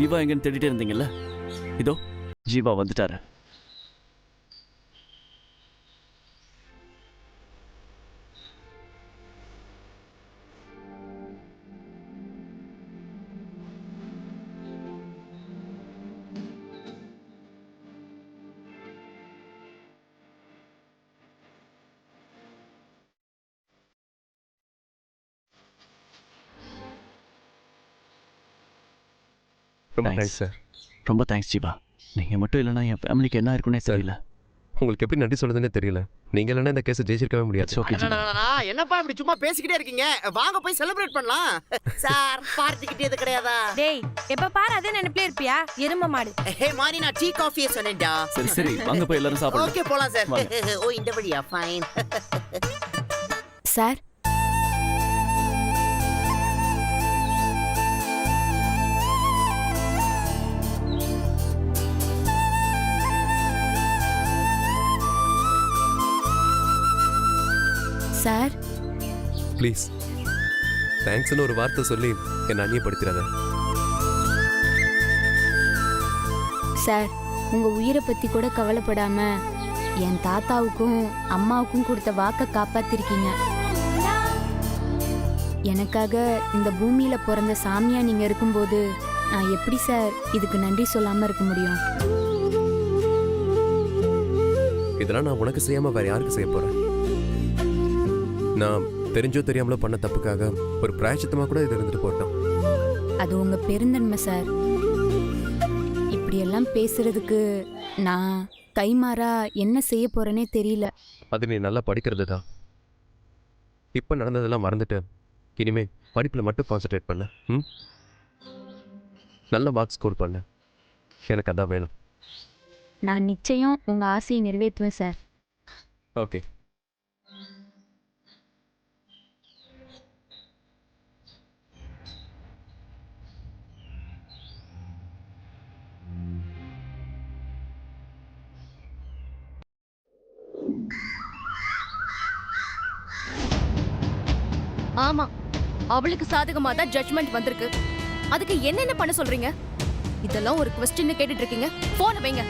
ஜீவா எங்கன்னு தேடிட்டே இருந்தீங்கல்ல, இதோ ஜீவா வந்துட்டாரு. ரொம்ப தேங்க்ஸ் சார். ரொம்ப தேங்க்ஸ் ஜீவா. நீங்கள் மட்டும் இல்லைனா என் ஃபேமிலிக்கு என்ன இருக்குன்னே தெரியல. உங்களுக்கு எப்படி நன்றி சொல்லுதுன்னே தெரியல. நீங்க இல்லைன்னா இந்த கேஸை ஜெயிச்சிருக்கவே முடியாது. ஓகே ஜீவா. என்னப்பா இப்படி சும்மா பேசிக்கிட்டே இருக்கீங்க? வாங்க போய் செலிப்ரேட் பண்ணலாம். சார் பார்ட்டி கிட்டே கிடையாதா? டேய் எப்ப பாரு அதே நினைப்பிலே இருப்பியா எரும மாடு. ஹே மாரி நான் டீ காஃபியே சொன்னேன்டா. சரி சரி வாங்க போய் எல்லாரும் சாப்பிடலாம். ஓகே போலாம் சார். ஓ இந்த வழியா ஃபைன். சார் சார் ப்ளீஸ் தேங்க்ஸ்னு ஒரு வார்த்தை சொல்லி என்னை அந்நியப்படுத்திடாத. சார் உங்க உயிரை பத்தி கூட கவலைப்படாம என் தாத்தாவுக்கும் அம்மாவுக்கும் கொடுத்த வாக்க காப்பாத்திருக்கீங்க. எனக்காக இந்த பூமியில பிறந்த சாமியா நீங்க இருக்கும்போது நான் எப்படி சார் இதுக்கு நன்றி சொல்லாம இருக்க முடியும்? இதெல்லாம் நான் உனக்கு செய்யாம வேற யாருக்கு செய்ய போறேன்? நான் தெரிஞ்சோ தெரியாமலோ பண்ண தப்புக்காக ஒரு பிராயச்சித்தமா கூட இது இருந்துட்டு போட்டோம். அது உங்க பெருந்தன்மை சார். இப்படியெல்லாம் பேசுறதுக்கு நான் கைமாறா என்ன செய்ய போறேனே தெரியல. அது நீ நல்லா படிக்கிறது தான். இப்போ நடந்ததெல்லாம் மறந்துட்டு இனிமே படிப்பில் மட்டும் கான்சென்ட்ரேட் பண்ண. நல்ல மார்க்ஸ் ஸ்கோர் பண்ண. எனக்கு அதான் வேணும். நான் நிச்சயம் உங்க ஆசையை நிறைவேற்றுவேன் சார். ஓகே. ஆமா, அவளுக்கு சாதகமா தான் ஜட்ஜ்மெண்ட் வந்திருக்கு. அதுக்கு என்னென்ன பண்ண சொல்றீங்க? இதெல்லாம் ஒரு क्वेश्चन கேட்டுட்டு இருக்கீங்க. போன் வைங்க.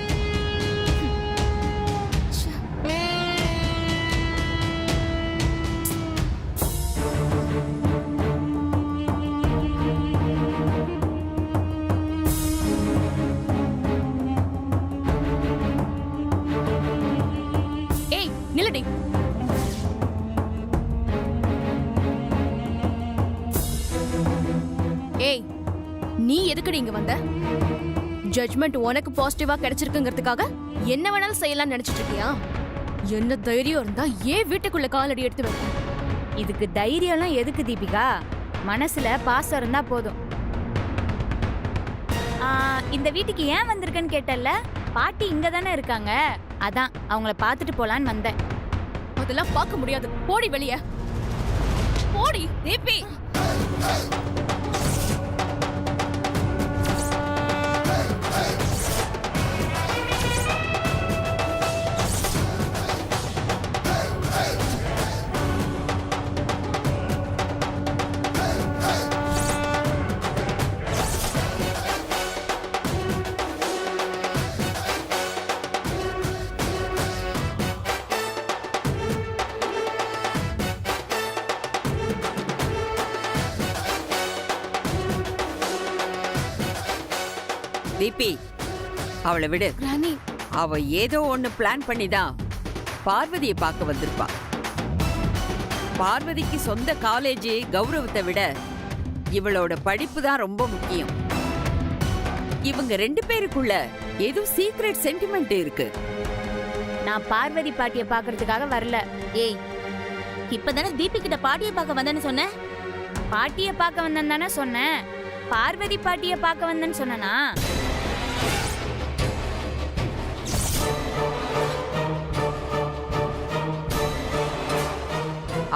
ஏய் நில்லடி. ஏய் நீ எதுக்குடி இங்க வந்த? ஜட்ஜ்மெண்ட் உனக்கு பாசிட்டிவா கிடைச்சிருக்குங்கிறதுக்காக என்ன வேணாலும் செய்யலாம்னு நினைச்சிட்டு இருக்கியா? என்ன தைரியம் இருந்தா ஏன் வீட்டுக்குள்ள காலடி எடுத்து வைக்க? இதுக்கு தைரியம்லாம் எதுக்கு தீபிகா? மனசுல பாசம் இருந்தா போதும். இந்த வீட்டுக்கு ஏன் வந்திருக்கேன்னு கேட்டல்ல? பாட்டி இங்க தானே இருக்காங்க, அதான் அவங்கள பார்த்துட்டு போலான்னு வந்தேன். அதெல்லாம் பார்க்க முடியாது. போடி வெளிய. போடி தீபி. தீபி அவளை விடு. ராணி அவ ஏதோ ஒண்ணு பிளான் பண்ணிதான் பார்வதியை பார்க்க வந்திருப்பா. பார்வதிக்கு சொந்த காலேஜ் கௌரவத்தை விட இவளோட படிப்பு தான் ரொம்ப முக்கியம். இவங்க ரெண்டு பேருக்குள்ள ஏதோ சீக்ரெட் சென்டிமெண்ட் இருக்கு. நான் பார்வதி பாட்டியை பார்க்கறதுக்காக வரல. ஏய் இப்பதானே தீபி கிட்ட பாட்டியை பார்க்க வந்தேன்னு சொன்ன? பாட்டியை பார்க்க வந்தேன்னு தானே சொன்னேன். பார்வதி பாட்டியை பார்க்க வந்தேன்னு சொன்னனா?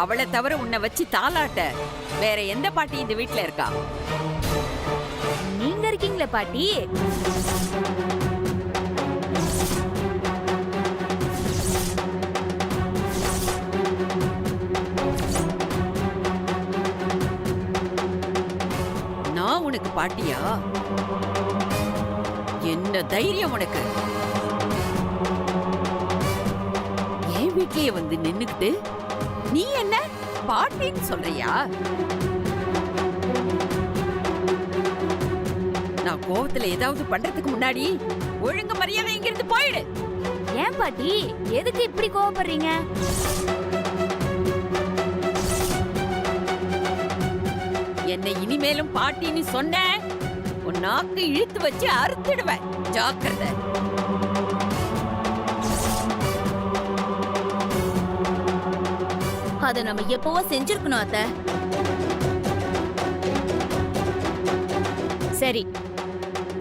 அவளை தவிர உன்னை வச்சு தாளாட்ட வேற எந்த பாட்டி இந்த வீட்டுல இருக்கா? நீங்க இருக்கீங்களா பாட்டி? நான் உனக்கு பாட்டியா? என்ன தைரியம் உனக்கு? என் வீட்லயே வந்து நின்னுக்கிட்டு நீ என்ன பாட்டின்னு சொல்றியா? நான் கோவத்துல ஏதாவது பண்றதுக்கு முன்னாடி ஒழுங்கு மரியாதை இங்கிருந்து போயிடு. ஏன் பாட்டி எதுக்கு இப்படி கோவப்படுறீங்க? என்னை இனிமேலும் பாட்டின்னு சொன்ன உன் நாக்கு இழுத்து வச்சு அறுத்துடுவேன். ஜாக்கிரதை. அத நம்ம எப்பவோ செஞ்சிருக்கணும் அத்தை. சரி,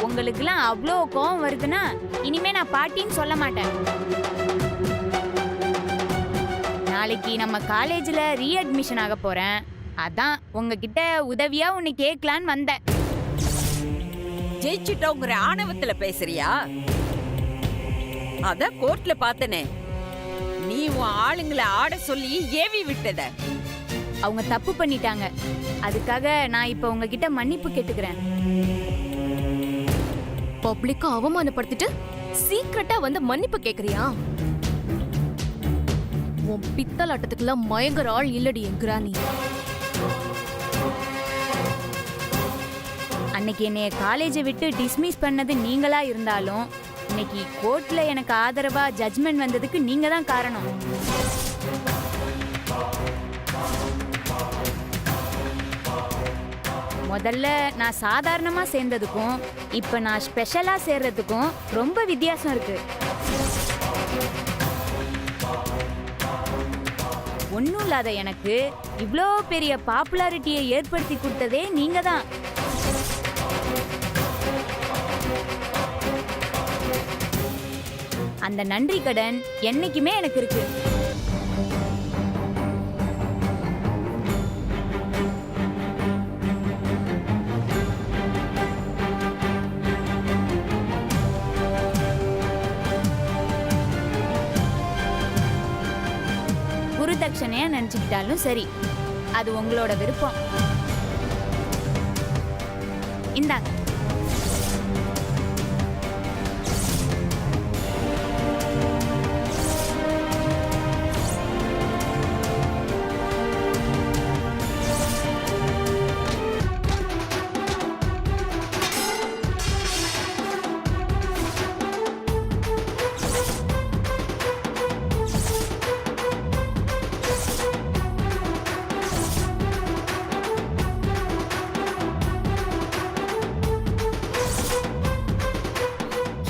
உங்களுக்குலாம் அவ்வளோ கோவம் வருதுன்னா இனிமே நான் பாட்டின்னு சொல்ல மாட்டேன். நாளைக்கு நம்ம காலேஜ்ல ரீஅட்மிஷன் ஆக போறேன். அதான் உங்ககிட்ட உதவியா ஒன்னு கேட்கலான்னு வந்தேன். ஜெயிச்சுட்டோங்கிற ஆணவத்துல பேசுறியா? அத கோர்ட்ல பார்த்தனே, நீ உன் ஆளுங்களை ஆட சொல்லி ஏவி விட்டத. அவங்க தப்பு பண்ணிட்டாங்க. அதுக்காக நான் இப்ப உங்ககிட்ட மன்னிப்பு கேட்டுக்கிறேன். பப்ளிக்கா அவமானப்படுத்திட்டு சீக்கிரட்டா வந்து மன்னிப்பு கேக்குறியா? உன் பித்தலாட்டத்துக்குலாம் மயங்கர ஆள் இல்லடி என்கிறா நீ. அன்னைக்கு என்னைய காலேஜை விட்டு டிஸ்மிஸ் பண்ணது நீங்களா இருந்தாலும் இன்னைக்கு கோர்ட்ல எனக்கு ஆதரவா ஜட்ஜ்மெண்ட் வந்ததுக்கு நீங்க தான் காரணம். முதல்ல நான் சாதாரணமா சேர்ந்ததுக்கும் இப்ப நான் ஸ்பெஷலா சேர்றதுக்கும் ரொம்ப வித்தியாசம் இருக்கு. ஒன்றும் இல்லாத எனக்கு இவ்வளோ பெரிய பாப்புலாரிட்டியை ஏற்படுத்தி கொடுத்ததே நீங்க தான். அந்த நன்றி கடன் என்னைக்குமே எனக்கு இருக்கு. குருதட்சணையா நினைச்சுக்கிட்டாலும் சரி, அது உங்களோட விருப்பம். இந்தாங்க.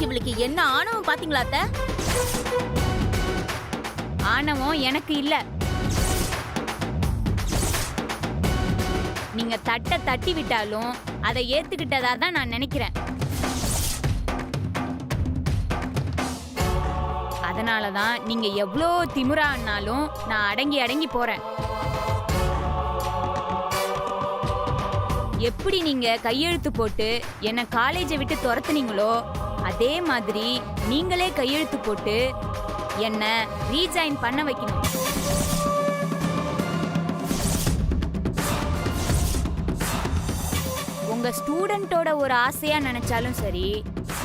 இவளுக்கு என்ன ஆணவம் பாத்தீங்களா அத்தை? ஆணவம் எனக்கு இல்ல. நீங்க தட்டை தட்டி விட்டாலும் அதை ஏத்துக்கிட்டதா தான் நான் நினைக்கிறேன். அதனாலதான் நீங்க எவ்வளோ திமிரானாலும் நான் அடங்கி அடங்கி போறேன். எப்படி நீங்க கையெழுத்து போட்டு என்ன காலேஜை விட்டு துரத்துனீங்களோ அதே மாதிரி நீங்களே கையெழுத்து போட்டு என்ன ரீஜாயின் பண்ண வைக்கணும். உங்க ஸ்டூடெண்டோட ஒரு ஆசையா நினைச்சாலும் சரி,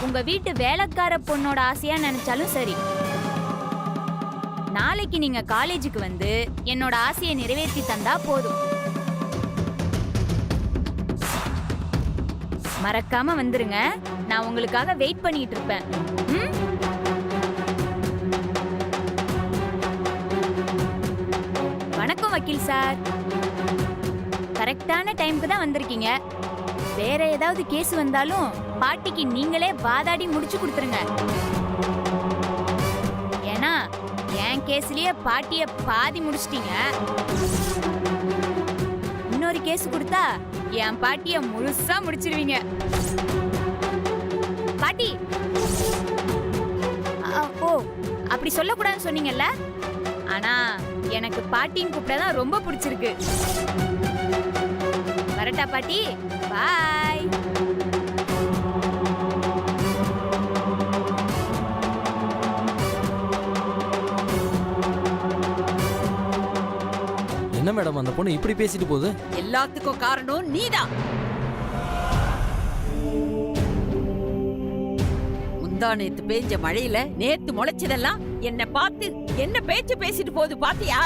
உங்க வீட்டு வேலைக்கார பொண்ணோட ஆசையா நினைச்சாலும் சரி, நாளைக்கு நீங்க காலேஜுக்கு வந்து என்னோட ஆசையை நிறைவேற்றி தந்தா போதும். மறக்காம வந்துருங்க. நான் உங்களுக்காக வெயிட் பண்ணிட்டு இருப்பேன். வணக்கம் வக்கீல் சார். கரெக்டான டைமுக்கு தான் வந்திருக்கீங்க. வேற ஏதாவது கேஸ் வந்தாலும் பாட்டிக்கு நீங்களே வாதாடி முடிச்சு கொடுத்துருங்க. ஏன்னா என் கேஸ்லயே பாட்டிய பாதி முடிச்சிட்டீங்க. இன்னொரு கேஸ் கொடுத்தா என் பாட்டிய முழுசா முடிச்சிருவீங்க. பாட்டி, ஓ அப்படி சொல்லக்கூடாதுன்னு சொன்னீங்கல்ல. ஆனா எனக்கு பாட்டின்னு கூப்பிட்டதான் ரொம்ப பிடிச்சிருக்கு. வரட்டா பாட்டி, பாய். என்ன மேடம் அந்த பொண்ணு இப்படி பேசிட்டு போகுது? எல்லாத்துக்கும் காரணம் நீதான். முந்தா நேத்து பேஞ்ச மழையில நேத்து முளைச்சதெல்லாம் என்ன பார்த்து என்ன பேச்சு பேசிட்டு போகுது பாத்தியா?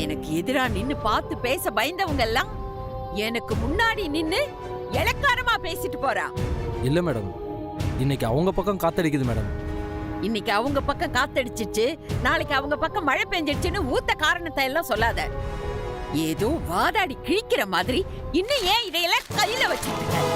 எனக்கு எதிரா நின்னு பார்த்து பேச பயந்தவங்க எல்லாம் எனக்கு முன்னாடி நின்னு இளக்காரமா பேசிட்டு போறா. இல்ல மேடம், இன்னைக்கு அவங்க பக்கம் காத்தடிக்குது மேடம். இன்னைக்கு அவங்க பக்கம் காத்தடிச்சிச்சு, நாளைக்கு அவங்க பக்கம் மழை பெஞ்சிடுச்சுன்னு ஊத்த காரணத்தை எல்லாம் சொல்லாத. ஏதோ வாதாடி கிழிக்கிற மாதிரி இன்னும் ஏன் இதையெல்லாம் கையில வச்சுட்டு இருக்க?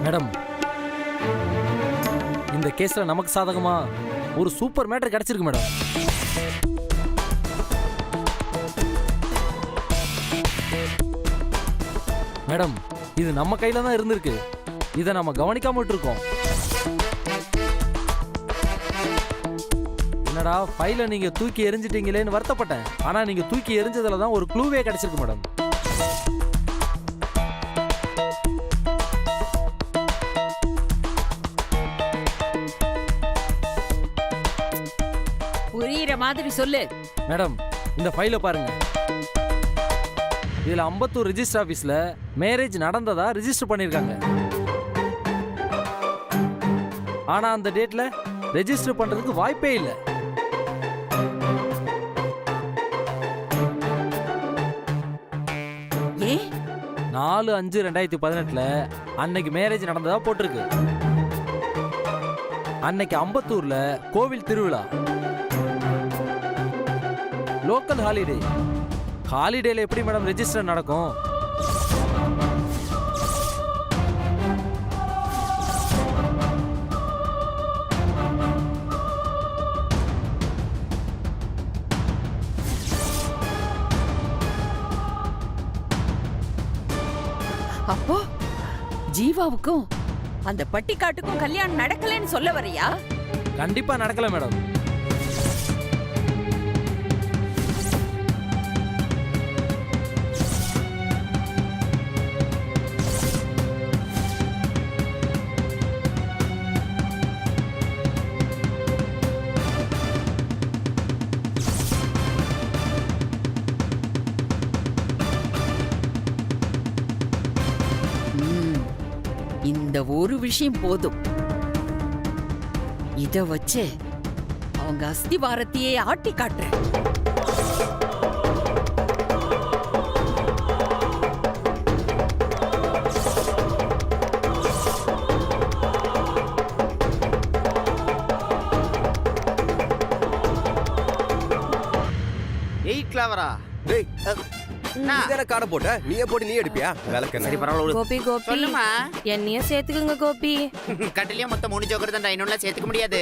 மேடம், இந்த கேஸ்ல நமக்கு சாதகமா ஒரு சூப்பர் மேட்டர் கிடைச்சிருக்கு மேடம். மேடம், இது நம்ம கையில தான் இருந்திருக்கு. இதை நம்ம கவனிக்காம விட்டுருக்கோம். என்னடா ஃபைலை நீங்க தூக்கி எரிஞ்சிட்டீங்களேன்னு வருத்தப்பட்டேன். ஆனா நீங்க தூக்கி எரிஞ்சதுல தான் ஒரு க்ளூவே கிடைச்சிருக்கு மேடம். புரியுற மாதிரி சொல்லு. மேடம், இந்த ஃபைலை பாருங்க. இதுல அம்பத்தூர் ரெஜிஸ்டர் ஆபீஸ்ல மேரேஜ் நடந்ததா ரெஜிஸ்டர் பண்ணிருக்காங்க. ஆனா அந்த டேட்ல ரெஜிஸ்டர் பண்றதுக்கு வாய்ப்பே இல்லை. ஏன்? 4/5/2018 அன்னைக்கு மேரேஜ் நடந்ததா போட்டிருக்கு. அன்னைக்கு அம்பத்தூர்ல கோவில் திருவிழா, லோக்கல் ஹாலிடே. ஹாலிடேல எப்படி மேடம் ரெஜிஸ்டர் நடக்கும்? அப்போ ஜீவாவுக்கும் அந்த பட்டிக்காட்டுக்கும் கல்யாணம் நடக்கலன்னு சொல்ல வரியா? கண்டிப்பா நடக்கல மேடம். இந்த ஒரு விஷயம் போதும். இத வச்சு அவங்க அஸ்திவாரத்தையே ஆட்டி காட்டுறேன். கிளவரா டேய், நீதானே காடை போட்ட, நீயே போட்டு நீ எடுப்பியா? விளக்கண்ண. சரி பரவாயில்ல. கோபி கோபி, சொல்லுமா. என்னையும் சேர்த்துக்குங்க கோபி. கட்டிலே மொத்தம் 3 ஜோக்கர் தான், இன்னொன்னு சேர்த்துக்க முடியாது.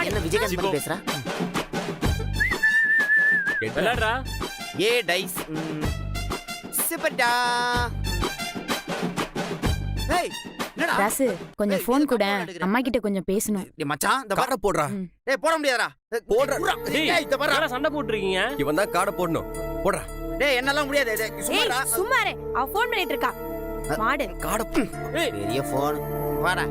என்ன விஜயகாந்த் பத்தி பேசுறா? விளையாடுறா. ஏ டைஸ் சூப்பர்டா. ஏய் என்னடா? ராசு, கொஞ்சம் ஃபோன் கூட அம்மா கிட்ட கொஞ்சம் பேசணும். டேய் மச்சான், இந்த காடை போடுறா. டேய் போட முடியாதுடா. போடுறா. டேய் இந்த பாரு. சண்டை போட்டுருக்கீங்க. இவன் தான் காடை போடணும். போடுறா. டேய் என்னலாம் முடியாது. டேய் சும்மாடா. சும்மாரே, அவ ஃபோன் பண்ணிட்டு இருக்கா. மாடு காடை பெரிய ஃபோன். வாடா.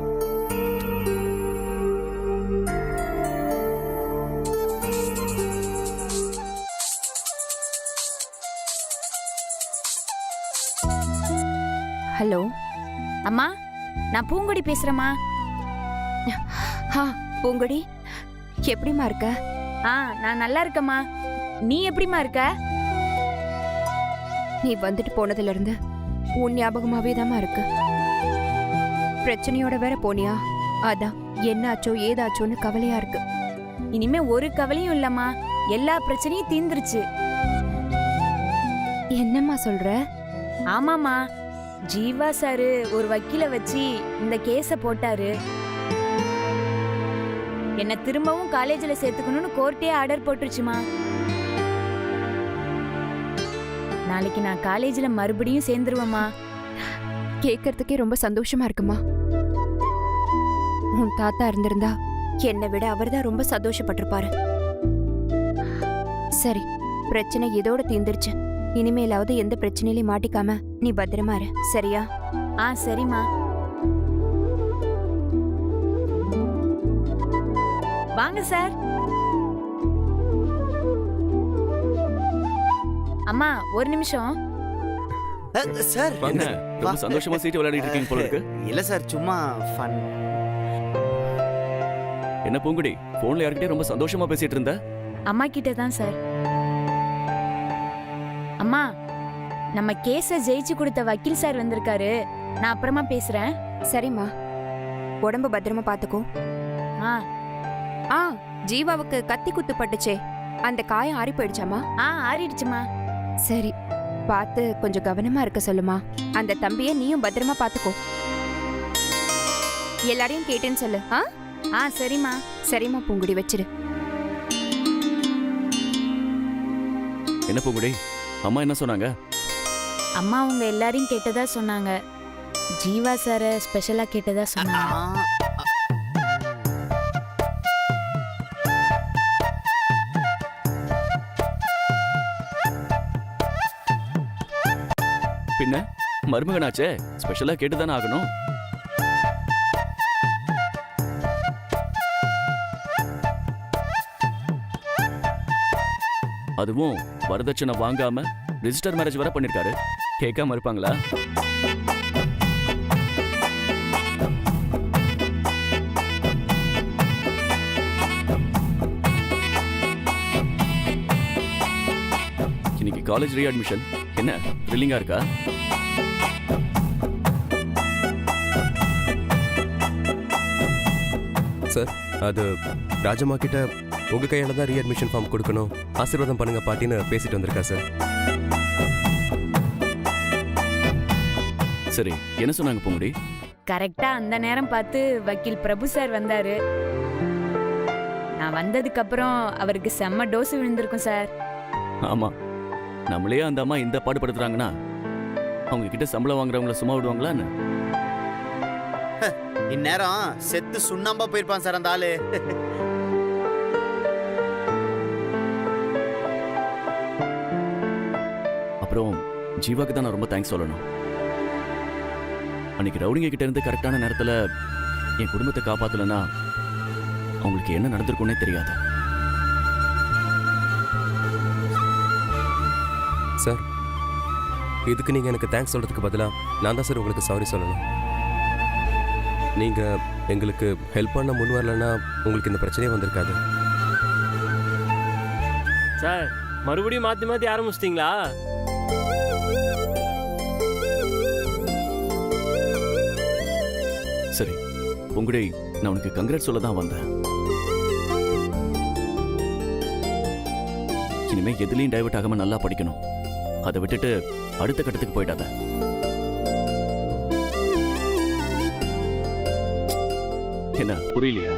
ஹலோ அம்மா, நான் பூங்கொடி பேசுறேம்மா. பூங்கொடி, எப்படிம்மா இருக்க? நான் நல்லா இருக்கேம்மா. நீ எப்படிம்மா இருக்க? நீ வந்துட்டு போனதுல இருந்து உன் ஞாபகமாவே தாம்மா இருக்கு. பிரச்சனையோட வேற போனியா, அதான் என்னாச்சோ ஏதாச்சோன்னு கவலையா இருக்கு. இனிமே ஒரு கவலையும் இல்லம்மா, எல்லா பிரச்சனையும் தீந்துருச்சு. என்னம்மா சொல்ற? ஆமாம்மா, ஜீவா சாரு ஒரு வக்கீல வச்சு இந்த கேஸ போட்டாரு. என்ன திரும்பவும் காலேஜ்ல சேர்த்துக்கணும்னு கோர்ட்டே ஆர்டர் போட்டுருச்சுமா. நாளைக்கு நான் காலேஜ்ல மறுபடியும் சேர்ந்துருவேம்மா. கேட்கறதுக்கே ரொம்ப சந்தோஷமா இருக்குமா. உன் தாத்தா இருந்திருந்தா என்னை விட அவர்தான் ரொம்ப சந்தோஷப்பட்டிருப்பாரு. சரி, பிரச்சனை இதோட தீர்ந்துருச்சு. இனிமேலாவது எந்த பிரச்சனையிலையும் மாட்டிக்காம நீ பத்திரமா இரு, சரியா? ஆ சரிம்மா. வாங்க சார். அம்மா ஒரு நிமிஷம். சார் வாங்க, ரொம்ப சந்தோஷமா சீட்டு விளையாடிட்டு இருக்கீங்க போல இருக்கு. இல்ல சார், சும்மா ஃபன். என்ன பூங்குடி, போன்ல யார்கிட்டயும் ரொம்ப சந்தோஷமா பேசிட்டு இருந்த? அம்மா கிட்ட தான் சார். அம்மா, நம்ம கேஸ ஜெயிச்சு கொடுத்த வக்கீல் சார் வந்திருக்காரு. நான் அப்புறமா பேசுறேன். சரிம்மா, உடம்பு பத்திரமா பாத்துக்கோ. ஆ ஆ, ஜீவாவுக்கு கத்தி குத்து பட்டுச்சே, அந்த காயம் ஆறி போயிடுச்சாமா? ஆ ஆறிடுச்சுமா. சரி, பார்த்து கொஞ்சம் கவனமா இருக்க சொல்லுமா. அந்த தம்பியை நீயும் பத்திரமா பாத்துக்கோ. எல்லாரையும் கேட்டேன்னு சொல்லு. ஆ ஆ சரிம்மா. சரிம்மா பூங்குடி, வச்சிரு. என்ன பூங்குடி, அம்மா என்ன சொன்னாங்க? அம்மா உங்க எல்லாரையும் கேட்டதா சொன்னாங்க. ஜீவா சார ஸ்பெஷலா கேட்டதா சொன்னாங்க. பின்ன மருமகனாச்சே, ஸ்பெஷலா கேட்டுதானே ஆகணும். அதுவும் வரதட்சணை வாங்காம ரிஜிஸ்டர் மேரேஜ் வர பண்ணிருக்காரு. கேட்காம இருப்பாங்களா? இன்னைக்கு காலேஜ் ரீஅட்மிஷன் என்ன த்ரில்லிங்கா இருக்கா? சார், அது ராஜம்மா கிட்ட உங்க கையால தான் ரீஅட்மிஷன் ஃபார்ம் கொடுக்கணும், ஆசீர்வாதம் பண்ணுங்க பாட்டின்னு பேசிட்டு வந்திருக்கா சார். சரி, என்ன சொன்னாங்க பூங்குடி? கரெக்டா அந்த நேரம் பார்த்து வக்கீல் பிரபு சார் வந்தாரு. நான் வந்ததுக்கு அப்புறம் அவருக்கு செம்ம டோஸ் விழுந்திருக்கும் சார். ஆமா, நம்மளே அந்த அம்மா இந்த பாடுபடுத்துறாங்கன்னா அவங்க கிட்ட சம்பளம் வாங்குறவங்கள சும்மா விடுவாங்களான்னு? இந்நேரம் செத்து சுண்ணாம்பா போயிருப்பான் சார் அந்த ஆளு. அப்புறம் ஜீவாக்கு தான் நான் ரொம்ப தேங்க்ஸ் சொல்லணும். அன்னைக்கு ரவுடிங்க கிட்ட இருந்து கரெக்டான நேரத்துல என் குடும்பத்தை காப்பாத்தலன்னா அவங்களுக்கு என்ன நடந்திருக்கும்னே தெரியாது. சார், இதுக்கு நீங்க எனக்கு தேங்க்ஸ் சொல்றதுக்கு பதிலா நான் தான் சார் உங்களுக்கு சாரி சொல்லணும். நீங்க எங்களுக்கு ஹெல்ப் பண்ண முன் வரலன்னா உங்களுக்கு இந்த பிரச்சனையே வந்திருக்காது. சார், மறுபடியும் மாத்தி மாத்தி ஆரம்பிச்சிட்டீங்களா? சரி பூங்குடி, நான் உனக்கு கங்க்ராட் சொல்ல தான் வந்தேன். இனிமே எதுலயும் டைவர்ட் ஆகாம நல்லா படிக்கணும். அதை விட்டுட்டு அடுத்த கட்டத்துக்கு போயிட்டாத. என்ன புரியலையா?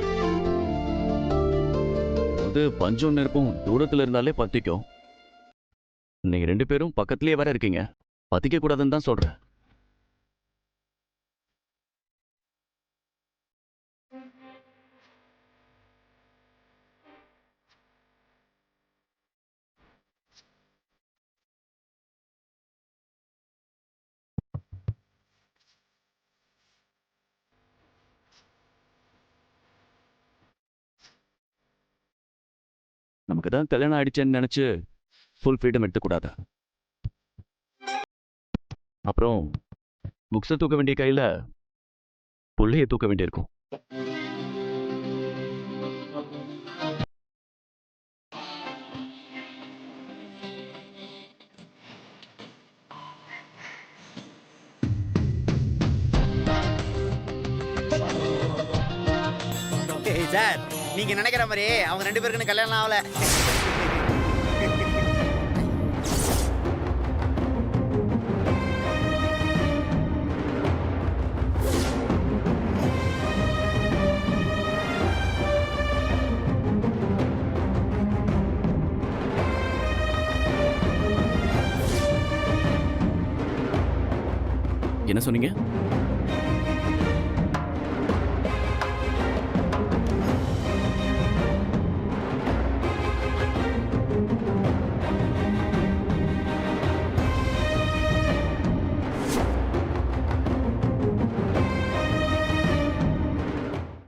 அது பஞ்சம் நெருப்பும் தூரத்துல இருந்தாலே பத்திக்கும். நீங்க 2 பேரும் பக்கத்திலேயே வேற இருக்கீங்க, பத்திக்க கூடாதுன்னு தான் சொல்றேன். நமக்கு தான் கல்யாணம் ஆயிடுச்சேன்னு நினைச்சு ஃபுல் ஃப்ரீடம் எடுத்துக்கூடாது. அப்புறம் புக்ஸை தூக்க வேண்டிய கையில புள்ளையை தூக்க வேண்டியிருக்கும். சார், நீங்க நினைக்கிற மாதிரி அவங்க 2 பேருக்கு கல்யாணம் ஆகல. என்ன சொன்னீங்க?